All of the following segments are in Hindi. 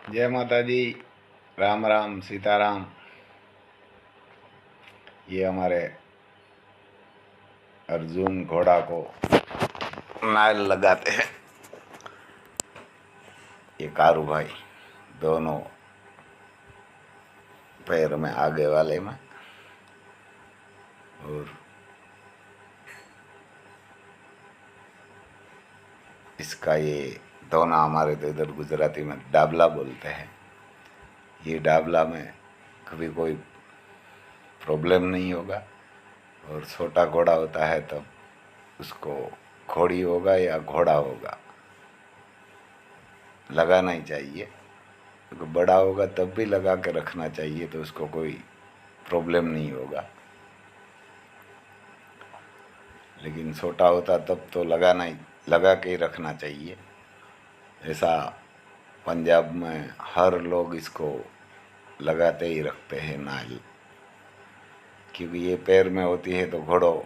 जय माता दी। राम राम सीताराम। ये हमारे अर्जुन घोड़ा को नाल लगाते हैं। ये कारू भाई दोनों पैर में आगे वाले में, और इसका ये दोना हमारे तो इधर गुजराती में डाबला बोलते हैं। ये डाबला में कभी कोई प्रॉब्लम नहीं होगा, और छोटा घोड़ा होता है तब उसको घोड़ी होगा या घोड़ा होगा लगाना ही चाहिए। तो बड़ा होगा तब भी लगा के रखना चाहिए, तो उसको कोई प्रॉब्लम नहीं होगा। लेकिन छोटा होता तब तो लगा के ही रखना चाहिए। ऐसा पंजाब में हर लोग इसको लगाते ही रखते हैं नाल, क्योंकि ये पैर में होती है तो घोड़ो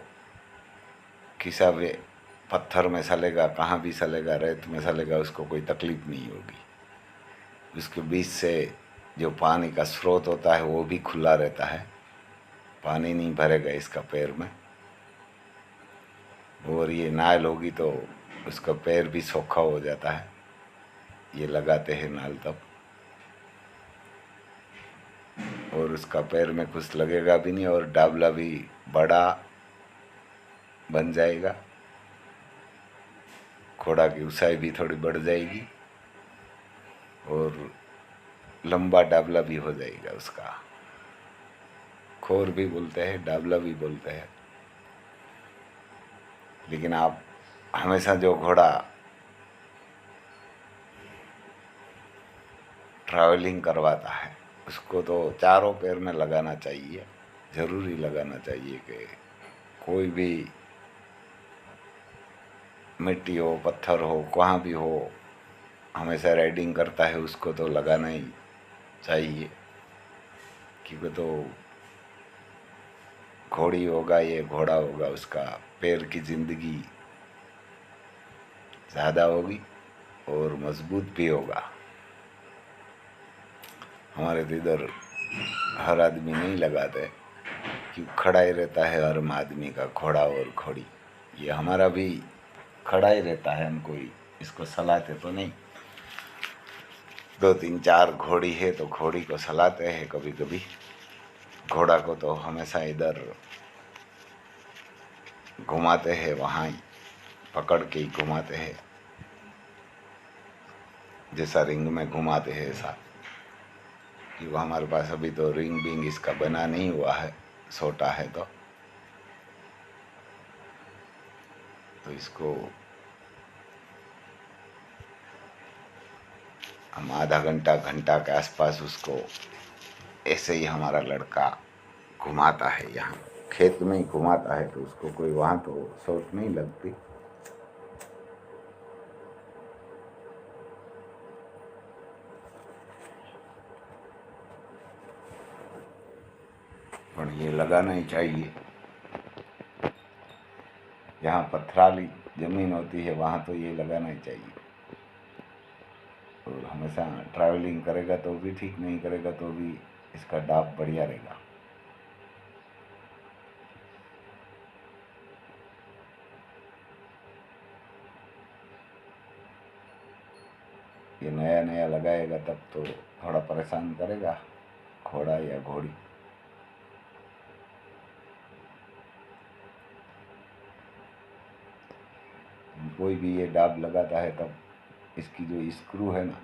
किसा भी पत्थर में चलेगा, कहाँ भी चलेगा, रेत में चलेगा, उसको कोई तकलीफ नहीं होगी। उसके बीच से जो पानी का स्रोत होता है वो भी खुला रहता है, पानी नहीं भरेगा इसका पैर में। और ये नाल होगी तो उसका पैर भी सूखा हो जाता है। ये लगाते हैं नाल तब, और उसका पैर में कुछ लगेगा भी नहीं, और डाबला भी बड़ा बन जाएगा। घोड़ा की ऊंचाई भी थोड़ी बढ़ जाएगी, और लंबा डाबला भी हो जाएगा उसका। खोर भी बोलते हैं, डाबला भी बोलते हैं। लेकिन आप हमेशा जो घोड़ा ट्रैवलिंग करवाता है उसको तो चारों पैर में लगाना चाहिए, ज़रूरी लगाना चाहिए। कि कोई भी मिट्टी हो, पत्थर हो, कहाँ भी हो, हमेशा राइडिंग करता है उसको तो लगाना ही चाहिए। क्योंकि तो घोड़ी होगा, ये घोड़ा होगा, उसका पैर की ज़िंदगी ज़्यादा होगी और मजबूत भी होगा। हमारे तो इधर हर आदमी नहीं लगाते, कि खड़ा ही रहता है हर आदमी का घोड़ा और घोड़ी। ये हमारा भी खड़ा ही रहता है, हम कोई इसको सलाते तो नहीं। 2 3 4 घोड़ी है तो घोड़ी को सलाते हैं कभी कभी। घोड़ा को तो हमेशा इधर घुमाते हैं, वहाँ ही पकड़ के ही घुमाते हैं, जैसा रिंग में घुमाते हैं ऐसा। कि वो हमारे पास अभी तो रिंग बिंग इसका बना नहीं हुआ है, छोटा है तो इसको हम आधा घंटा घंटा के आसपास उसको ऐसे ही हमारा लड़का घुमाता है। यहाँ खेत में ही घुमाता है, तो उसको कोई वहाँ तो चोट नहीं लगती। पर ये लगाना ही चाहिए। जहाँ पथराली ज़मीन होती है वहाँ तो ये लगाना ही चाहिए। और हमेशा ट्रैवलिंग करेगा तो भी ठीक, नहीं करेगा तो भी इसका डाप बढ़िया रहेगा। ये नया नया लगाएगा तब तो थोड़ा परेशान करेगा घोड़ा या घोड़ी। कोई भी ये डाब लगाता है तब इसकी जो स्क्रू है ना,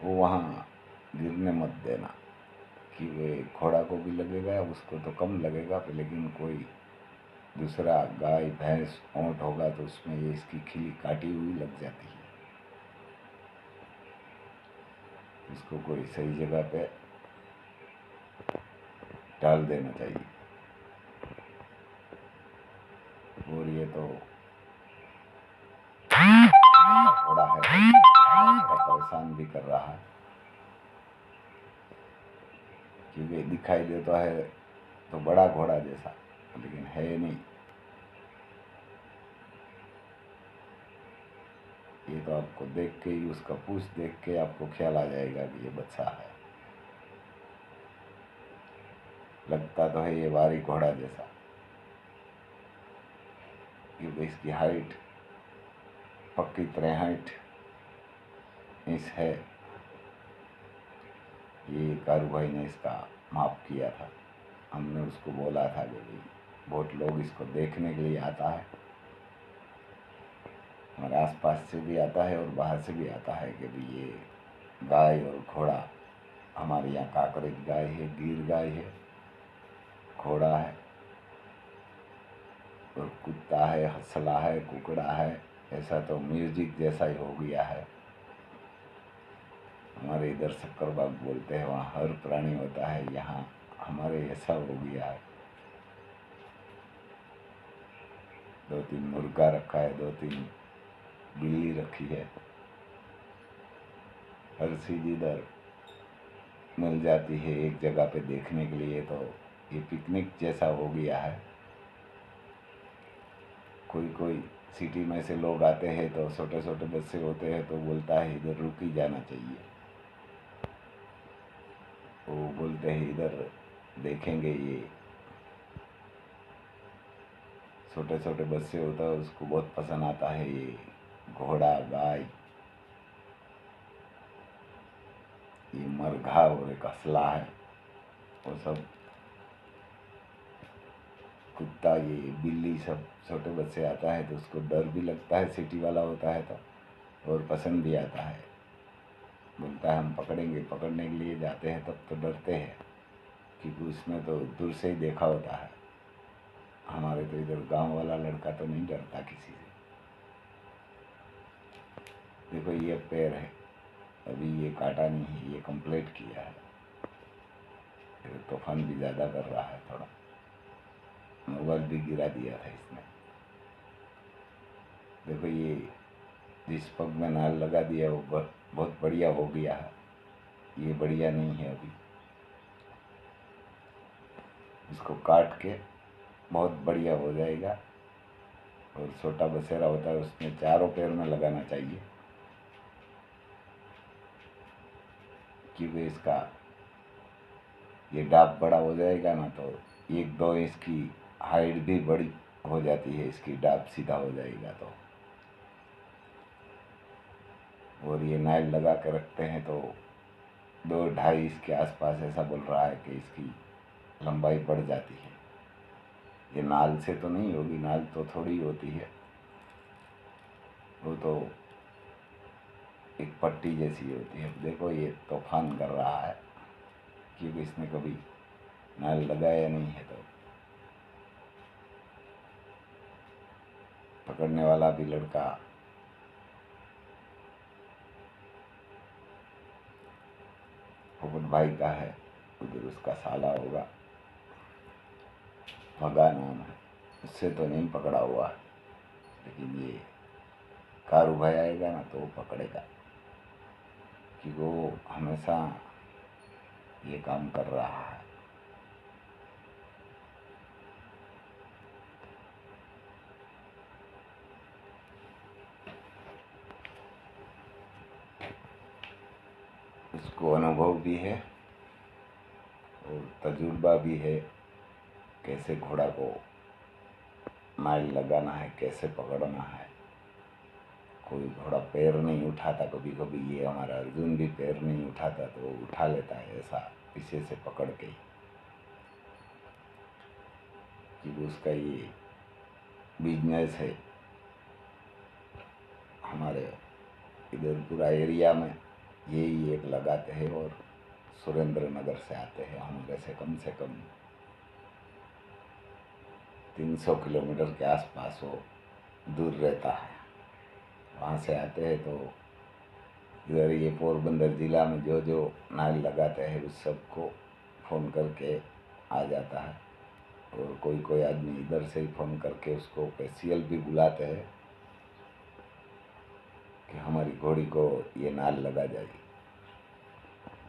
वो वहाँ गिरने मत देना। कि वे घोड़ा को भी लगेगा, उसको तो कम लगेगा, लेकिन कोई दूसरा गाय भैंस ऊँट होगा तो उसमें ये इसकी खिली काटी हुई लग जाती है। इसको कोई सही जगह पे डाल देना चाहिए। और ये तो घोड़ा है, थोड़ा परेशान भी कर रहा है, क्योंकि दिखाई देता है तो बड़ा घोड़ा जैसा, लेकिन है नहीं। ये तो आपको देख के ही, उसका पूंछ देख के आपको ख्याल आ जाएगा कि ये बच्चा है। लगता तो है ये भारी घोड़ा जैसा, क्योंकि इसकी हाइट पक्की 63 इंच है। ये कारू भाई ने इसका माप किया था। हमने उसको बोला था कि भाई बहुत लोग इसको देखने के लिए आता है, हमारे आसपास से भी आता है और बाहर से भी आता है कि भाई ये गाय और घोड़ा, हमारे यहाँ काकरेज गाय है, गिर गाय है, घोड़ा है और कुत्ता है, हंसला है, कुकड़ा है। ऐसा तो म्यूजिक जैसा ही हो गया है। हमारे इधर शक्कर बाग बोलते हैं, वहाँ हर प्राणी होता है, यहाँ हमारे ऐसा हो गया है। 2-3 मुर्गा रखा है, 2-3 बिल्ली रखी है, हर चीज इधर मिल जाती है एक जगह पे देखने के लिए। तो ये पिकनिक जैसा हो गया है। कोई कोई सिटी में से लोग आते हैं तो छोटे छोटे बच्चे होते हैं तो बोलता है इधर रुक ही जाना चाहिए। वो बोलते हैं इधर देखेंगे। ये छोटे छोटे बच्चे होता है, उसको बहुत पसंद आता है ये घोड़ा, गाय, ये मरघा और एक असला है, वो सब, कुत्ता, ये बिल्ली, सब छोटे बच्चे आता है तो उसको डर भी लगता है, सिटी वाला होता है तो, और पसंद भी आता है। बोलता है हम पकड़ेंगे, पकड़ने के लिए जाते हैं तब तो डरते हैं, क्योंकि उसमें तो दूर से ही देखा होता है। हमारे तो इधर गांव वाला लड़का तो नहीं डरता किसी से। देखो ये पैर है, अभी ये काटा नहीं है, ये कंप्लीट किया है। तूफान भी ज़्यादा कर रहा है, थोड़ा मोबाइल भी गिरा दिया था इसने। देखो ये जिस पग में नाल लगा दिया वो बहुत बढ़िया हो गया है, ये बढ़िया नहीं है। अभी इसको काट के बहुत बढ़िया हो जाएगा। और छोटा बसेरा होता है उसमें चारों पैर में लगाना चाहिए, क्योंकि इसका ये डाप बड़ा हो जाएगा ना तो 1-2 इंच की हाइट भी बड़ी हो जाती है, इसकी डाप सीधा हो जाएगा तो। और ये नाइल लगा के रखते हैं तो 2-2.5 इंच के आसपास ऐसा बोल रहा है कि इसकी लंबाई बढ़ जाती है। ये नाल से तो नहीं होगी, नाल तो थोड़ी होती है, वो तो एक पट्टी जैसी होती है। देखो ये तूफान कर रहा है, क्योंकि इसने कभी नाल लगाया नहीं है तो। पकड़ने वाला भी लड़का फुफुट भाई का है, उधर उसका साला होगा, भगा नाम है, उससे तो नहीं पकड़ा हुआ। लेकिन ये कारू भाई आएगा ना तो वो पकड़ेगा, क्योंकि वो हमेशा ये काम कर रहा है। उसको अनुभव भी है और तजुर्बा भी है, कैसे घोड़ा को नाल लगाना है, कैसे पकड़ना है। कोई घोड़ा पैर नहीं उठाता, कभी कभी ये हमारा अर्जुन भी पैर नहीं उठाता तो वो उठा लेता है ऐसा पीछे से पकड़ के, कि उसका ये बिजनेस है। हमारे इधर पूरा एरिया में यही एक लगाते हैं और सुरेंद्र नगर से आते हैं, हमारे से कम 300 किलोमीटर के आसपास वो दूर रहता है। वहाँ से आते हैं तो इधर ये पोरबंदर ज़िला में जो जो नाल लगाते हैं उस सबको फ़ोन करके आ जाता है। और कोई कोई आदमी इधर से ही फ़ोन करके उसको स्पेशल भी बुलाते हैं कि हमारी घोड़ी को ये नाल लगा जाएगी,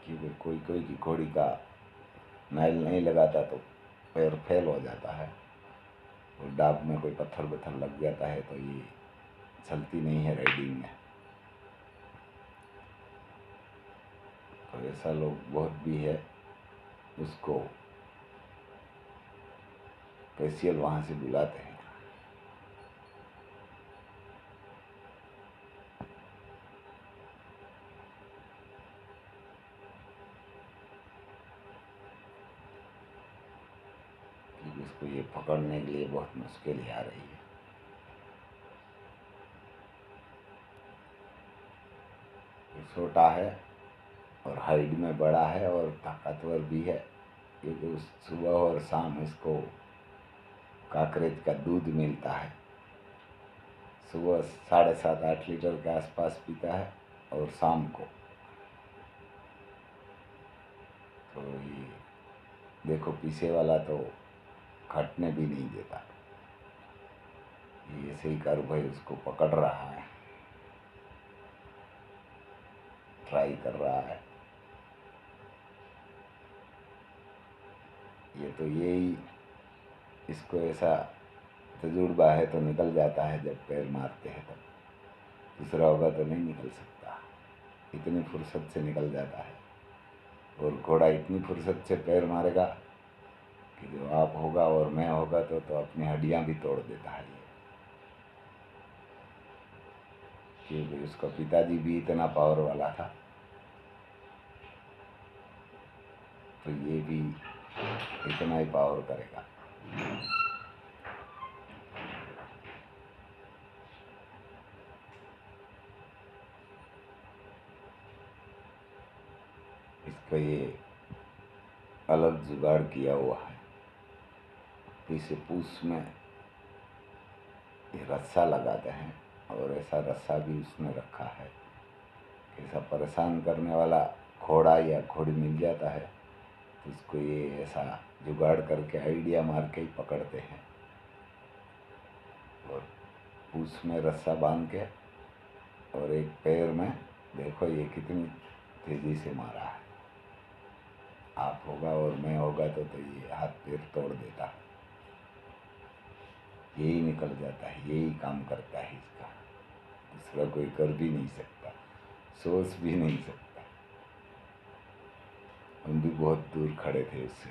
क्योंकि कोई कोई की घोड़ी का नाल नहीं लगाता तो पैर फेल हो जाता है और डाब में कोई पत्थर वत्थर लग जाता है तो ये चलती नहीं है राइडिंग में। तो ऐसा लोग बहुत भी है, उसको स्पेशल वहाँ से बुलाते हैं। कि उसको ये पकड़ने के लिए बहुत मुश्किल आ रही है। छोटा है और हाइट में बड़ा है और ताकतवर भी है, क्योंकि सुबह और शाम इसको काकरेज का दूध मिलता है। सुबह 7.5-8 लीटर के आसपास पीता है और शाम को। तो ये देखो पीछे वाला तो खटने भी नहीं देता, ये ऐसे ही कर भाई उसको पकड़ रहा है, ट्राई कर रहा है। ये तो यही इसको ऐसा तजुर्बा है तो निकल जाता है, जब पैर मारते हैं तब। दूसरा होगा तो नहीं निकल सकता, इतनी फुर्सत से निकल जाता है। और घोड़ा इतनी फुर्सत से पैर मारेगा कि जो आप होगा और मैं होगा तो अपनी हड्डियां भी तोड़ देता है ये। क्योंकि उसका पिताजी भी इतना पावर वाला था, तो ये भी इतना ही पावर करेगा। इसका ये अलग जुगाड़ किया हुआ है, पीछे पूछ में ये रस्सा लगाते हैं, और ऐसा रस्सा भी उसने रखा है। ऐसा परेशान करने वाला घोड़ा या घोड़ी मिल जाता है तो उसको ये ऐसा जुगाड़ करके आइडिया मार के ही पकड़ते हैं। और पूछ में रस्सा बांध के, और एक पैर में देखो ये कितनी तेजी से मारा है। आप होगा और मैं होगा तो ये हाथ पैर तोड़ देता है। यही निकल जाता है, यही काम करता है इसका, दूसरा कोई कर भी नहीं सकता, सोच भी नहीं सकता। हम भी बहुत दूर खड़े थे उससे।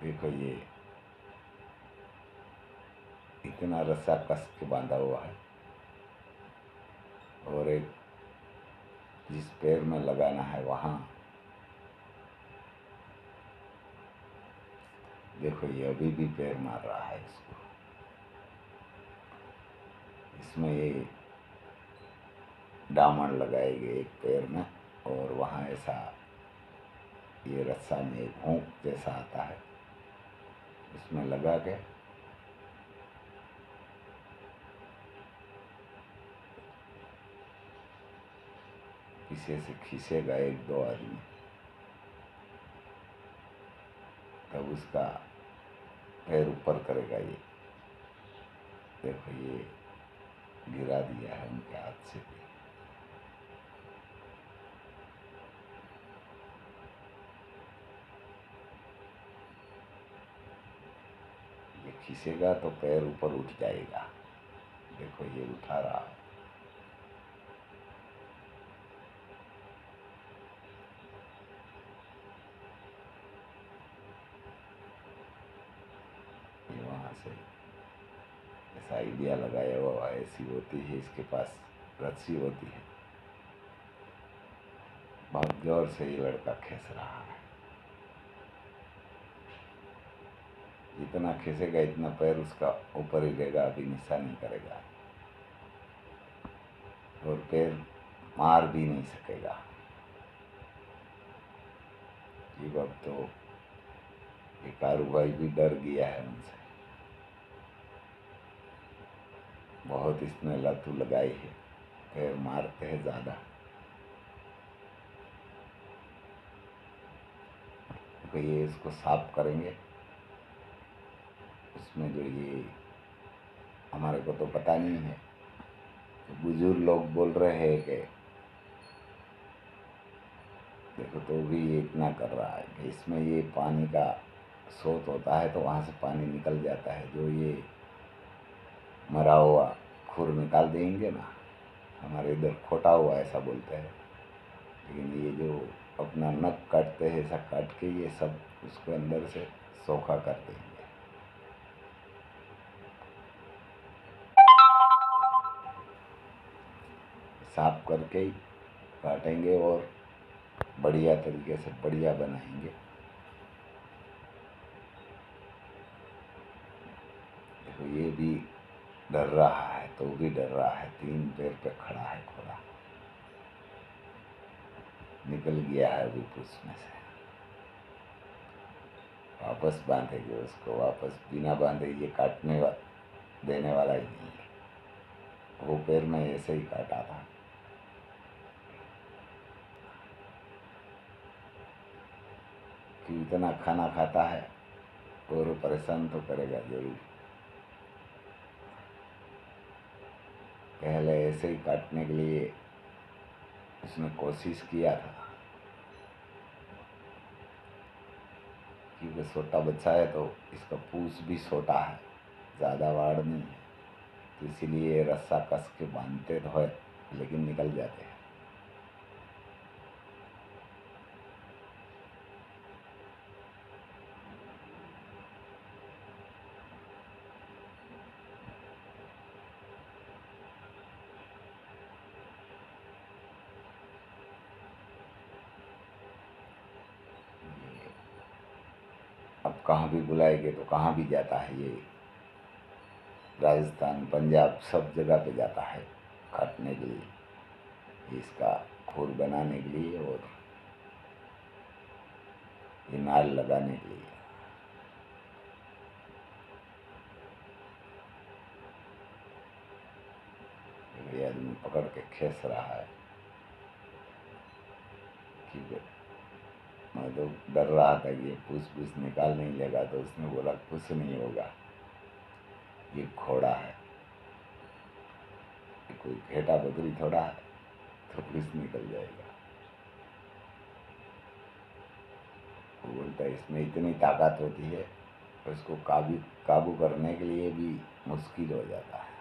देखो ये इतना रस्सा कस के बांधा हुआ है, और एक जिस पैर में लगाना है वहाँ देखो ये अभी भी पैर मार रहा है इसको। इसमें ये दामन लगाएंगे एक पैर में, और वहाँ ऐसा ये रस्सा में एक हुक जैसा आता है, इसमें लगा के पीछे से खींचेगा 1-2 आदमी, तब उसका पैर ऊपर करेगा। ये देखो ये गिरा दिया है उनके हाथ से भी। ये खींचेगा तो पैर ऊपर उठ जाएगा। देखो ये उठा रहा है। ये वहाँ से ऐसा आइडिया लगाया हुआ, ऐसी होती है इसके पास रस्सी होती है। बहुत जोर से ये लड़का खींच रहा है, जितना खींचेगा इतना पैर उसका ऊपर ही रहेगा, अभी नीचा नहीं करेगा, और पैर मार भी नहीं सकेगा। ये वक्त तो ये कारू भाई भी डर गया है उनसे, बहुत इसने लतू लगाई है, पैर मारते हैं ज़्यादा। तो ये इसको साफ करेंगे, उसमें जो ये हमारे को तो पता नहीं है, तो बुजुर्ग लोग बोल रहे हैं कि देखो तो भी ये इतना कर रहा है कि इसमें ये पानी का स्रोत होता है, तो वहाँ से पानी निकल जाता है। जो ये मरा हुआ खुर निकाल देंगे ना, हमारे इधर खोटा हुआ ऐसा बोलते हैं, लेकिन ये जो अपना नख काटते हैं ऐसा काट के ये सब उसको अंदर से सोखा कर देंगे। साफ करके ही काटेंगे और बढ़िया तरीके से बढ़िया बनाएंगे। देखो ये भी डर रहा है, तो भी डर रहा है, 3 पैर पे खड़ा है घोड़ा, निकल गया है अभी पूछ में से। वापस बांधेंगे उसको, वापस बिना बांधे ये देने वाला ही नहीं है। वो पैर में ऐसे ही काटा था। कि इतना खाना खाता है और परेशान तो करेगा जरूर। पहले ऐसे ही काटने के लिए उसने कोशिश किया था, क्योंकि छोटा बच्चा है तो इसका पूंछ भी छोटा है, ज़्यादा वाड़ नहीं है, तो इसीलिए रस्सा कस के बांधते तो है, लेकिन निकल जाते हैं। अब कहाँ भी बुलाएंगे तो कहाँ भी जाता है ये, राजस्थान पंजाब सब जगह पे जाता है काटने के लिए, इसका खोल बनाने के लिए और ये नाल लगाने के लिए। ये आदमी पकड़ के खींच रहा है कि मैं तो डर रहा था कि ये पूछ निकाल नहीं लेगा, तो उसने बोला कुछ नहीं होगा, ये घोड़ा है, ये कोई घेटा बकरी थोड़ा है, तो कुछ निकल जाएगा। वो बोलता है इसमें इतनी ताकत होती है, उसको काबू करने के लिए भी मुश्किल हो जाता है।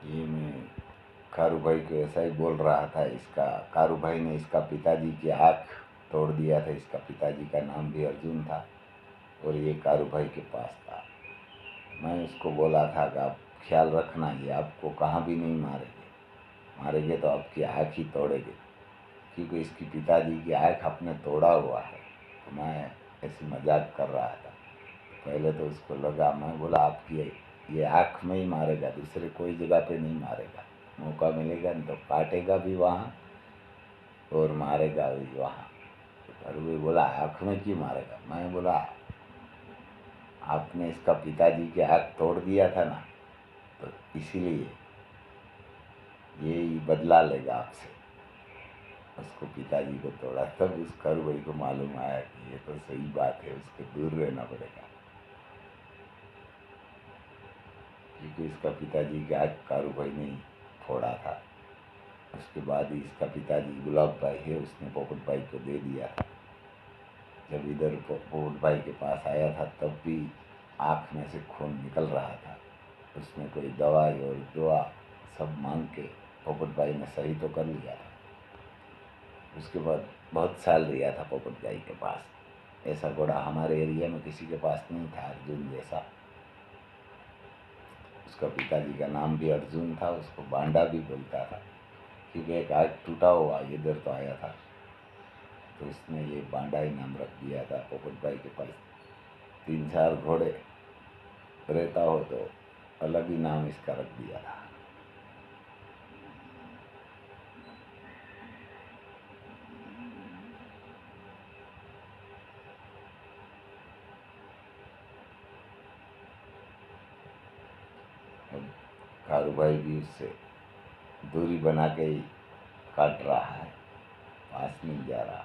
ये मैं कारू भाई को ऐसा ही बोल रहा था। इसका कारू भाई ने इसका पिताजी की आँख तोड़ दिया था। इसका पिताजी का नाम भी अर्जुन था और ये कारू भाई के पास था। मैं उसको बोला था कि आप ख्याल रखना, ये आपको कहाँ भी नहीं मारेंगे तो आपकी आँख ही तोड़ेंगे, क्योंकि इसकी पिताजी की आँख आपने तोड़ा हुआ है। तो मैं ऐसे मजाक कर रहा था। पहले तो उसको लगा, मैं बोला आपकी ये आँख में ही मारेगा, दूसरे कोई जगह पे नहीं मारेगा, मौका मिलेगा नहीं तो काटेगा भी वहाँ और मारेगा भी वहाँ। तो भी बोला आँख में क्यों मारेगा? मैं बोला आपने इसका पिताजी की आँख तोड़ दिया था ना, तो इसीलिए ये बदला लेगा आपसे। उसको पिताजी को तोड़ा, तब उस कारू भाई को मालूम आया कि ये तो सही बात है, उसको दूर रहना पड़ेगा, क्योंकि इसका पिताजी का कारू भाई ने फोड़ा था। उसके बाद ही इसका पिताजी गुलाब भाई है, उसने पोपट भाई को दे दिया था। जब इधर पोपट भाई के पास आया था तब भी आँख में से खून निकल रहा था। उसने कोई दवाई और दुआ सब मांग के पोपट भाई ने सही तो कर लिया था। उसके बाद बहुत साल रिया था पोपट भाई के पास। ऐसा घोड़ा हमारे एरिया में किसी के पास नहीं था अर्जुन जैसा। उसका पिताजी का नाम भी अर्जुन था, उसको बांडा भी बोलता था, क्योंकि एक आग टूटा हुआ इधर तो आया था, तो इसने ये बांडा ही नाम रख दिया था। पोपट भाई के पास 3-4 घोड़े रहता हो तो अलग ही नाम इसका रख दिया था। कारू भाई भी उससे दूरी बना के ही काट रहा है, पास नहीं जा रहा।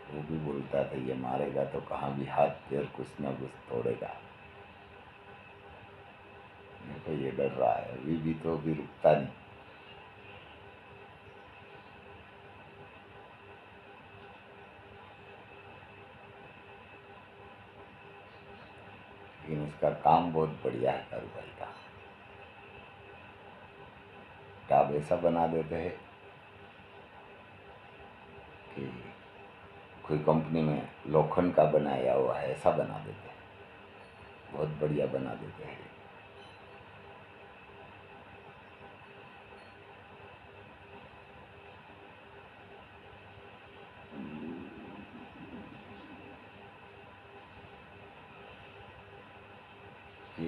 वो भी बोलता था ये मारेगा तो कहाँ भी हाथ पैर कुछ ना कुछ तोड़ेगा। मेरे को ये डर रहा है, अभी भी तो भी रुकता नहीं। लेकिन इसका काम बहुत बढ़िया है कारू भाई का। टाब ऐसा बना देते हैं कि कोई कंपनी में लोखंड का बनाया हुआ है ऐसा बना देते हैं, बहुत बढ़िया बना देते हैं।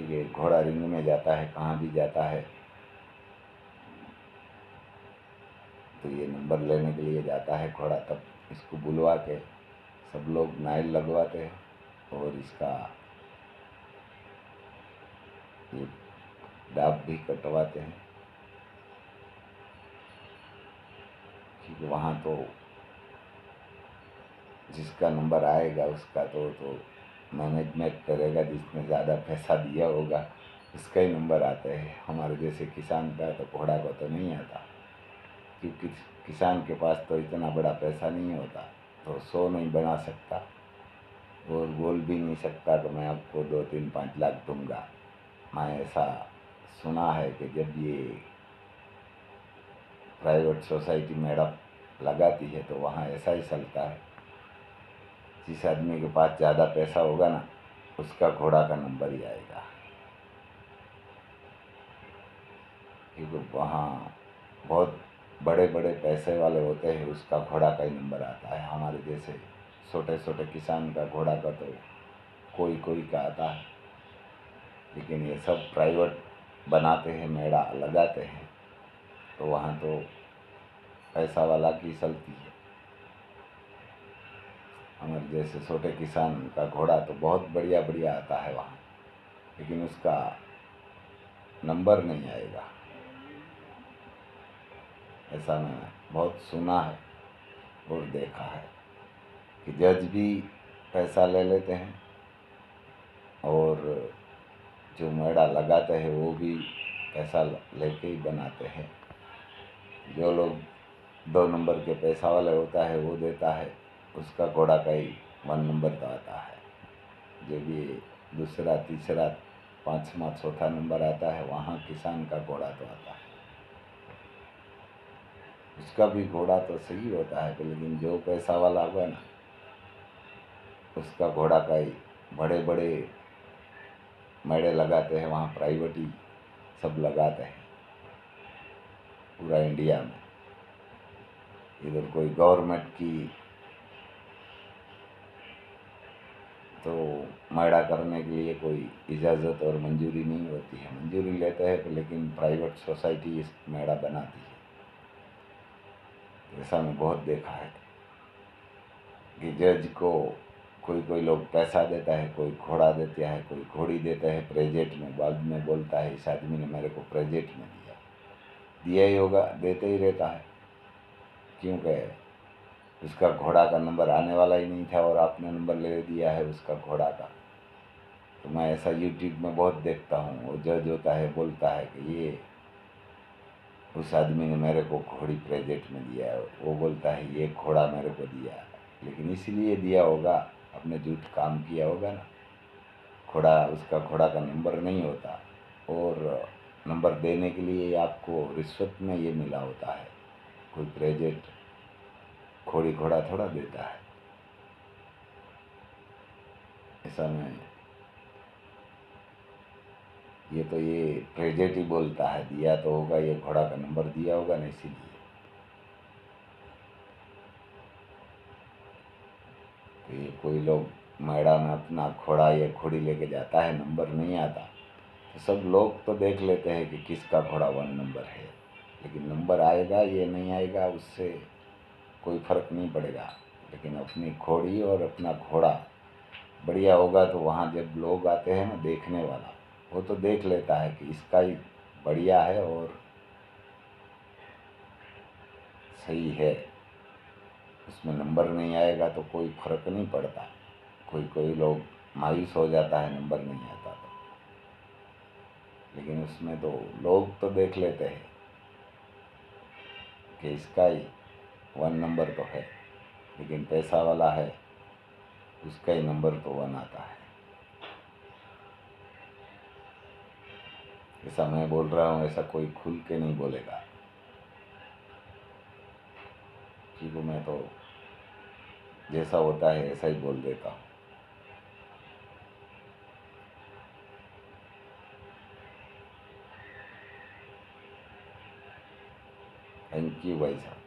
ये घोड़ा रिंग में जाता है, कहाँ भी जाता है तो ये नंबर लेने के लिए जाता है घोड़ा, तब इसको बुलवा के सब लोग नाइल लगवाते हैं और इसका ये दाब भी कटवाते हैं, क्योंकि वहाँ तो जिसका नंबर आएगा उसका तो मैनेजमेंट करेगा, जिसने ज़्यादा पैसा दिया होगा उसका ही नंबर आता है। हमारे जैसे किसान का तो घोड़ा को तो नहीं आता, क्योंकि किसान के पास तो इतना बड़ा पैसा नहीं होता, तो 100 नहीं बना सकता और बोल भी नहीं सकता कि मैं आपको 2-3-5 लाख दूंगा। मैं ऐसा सुना है कि जब ये प्राइवेट सोसाइटी मेडअप लगाती है तो वहाँ ऐसा ही चलता है, जिस आदमी के पास ज़्यादा पैसा होगा ना उसका घोड़ा का नंबर ही आएगा, क्योंकि वहाँ बहुत बड़े बड़े पैसे वाले होते हैं उसका घोड़ा का ही नंबर आता है। हमारे जैसे छोटे छोटे किसान का घोड़ा का तो कोई कोई का आता है, लेकिन ये सब प्राइवेट बनाते हैं, मेड़ा लगाते हैं तो वहाँ तो पैसा वाला की चलती है। हमारे जैसे छोटे किसान का घोड़ा तो बहुत बढ़िया बढ़िया आता है वहाँ, लेकिन उसका नंबर नहीं आएगा। ऐसा मैंने बहुत सुना है और देखा है कि जज भी पैसा ले लेते हैं और जो मेड़ा लगाते हैं वो भी पैसा लेके ही बनाते हैं। जो लोग 2 नंबर के पैसा वाले होता है वो देता है, उसका घोड़ा का ही 1 नंबर तो आता है। जो भी दूसरा तीसरा पाँचवा चौथा नंबर आता है वहाँ किसान का घोड़ा तो आता है, उसका भी घोड़ा तो सही होता है, लेकिन जो पैसा वाला होगा ना उसका घोड़ा का ही बड़े बड़े मेड़े लगाते हैं, वहाँ प्राइवेट ही सब लगाते हैं पूरा इंडिया में। इधर कोई गवर्नमेंट की तो मेड़ा करने के लिए कोई इजाज़त और मंजूरी नहीं होती है, मंजूरी लेते हैं तो लेकिन प्राइवेट सोसाइटी इस मेड़ा बनाती है। ऐसा मैं बहुत देखा है कि जज को कोई कोई लोग पैसा देता है, कोई घोड़ा देता है, कोई घोड़ी देता है प्रेजेंट में, बाद में बोलता है इस आदमी ने मेरे को प्रेजेंट में दिया ही होगा, देते ही रहता है, क्योंकि उसका घोड़ा का नंबर आने वाला ही नहीं था और आपने नंबर ले दिया है उसका घोड़ा का। तो मैं ऐसा यूट्यूब में बहुत देखता हूँ, वो जज होता है बोलता है कि ये उस आदमी ने मेरे को घोड़ी प्रेजेंट में दिया है, वो बोलता है ये घोड़ा मेरे को दिया है, लेकिन इसीलिए दिया होगा आपने झूठ काम किया होगा ना। घोड़ा उसका घोड़ा का नंबर नहीं होता और नंबर देने के लिए आपको रिश्वत में ये मिला होता है, कोई प्रेजेंट घोड़ी घोड़ा थोड़ा देता है। ऐसा मैं ये तो ये प्रेजेंट ही बोलता है दिया तो होगा, ये घोड़ा का नंबर दिया होगा ना, इसीलिए। तो ये कोई लोग मेड़ा में अपना घोड़ा या घोड़ी लेके जाता है, नंबर नहीं आता तो सब लोग तो देख लेते हैं कि किसका घोड़ा 1 नंबर है, लेकिन नंबर आएगा ये नहीं आएगा उससे कोई फर्क नहीं पड़ेगा। लेकिन अपनी घोड़ी और अपना घोड़ा बढ़िया होगा तो वहाँ जब लोग आते हैं ना देखने वाला वो तो देख लेता है कि इसका ही बढ़िया है और सही है, उसमें नंबर नहीं आएगा तो कोई फर्क नहीं पड़ता। कोई कोई लोग मायूस हो जाता है नंबर नहीं आता तो, लेकिन उसमें तो लोग तो देख लेते हैं कि इसका ही 1 नंबर तो है, लेकिन पैसा वाला है उसका ही नंबर तो 1 आता है। ऐसा मैं बोल रहा हूँ, ऐसा कोई खुल के नहीं बोलेगा, क्योंकि मैं तो जैसा होता है ऐसा ही बोल देता हूँ। थैंक यू भाई साहब।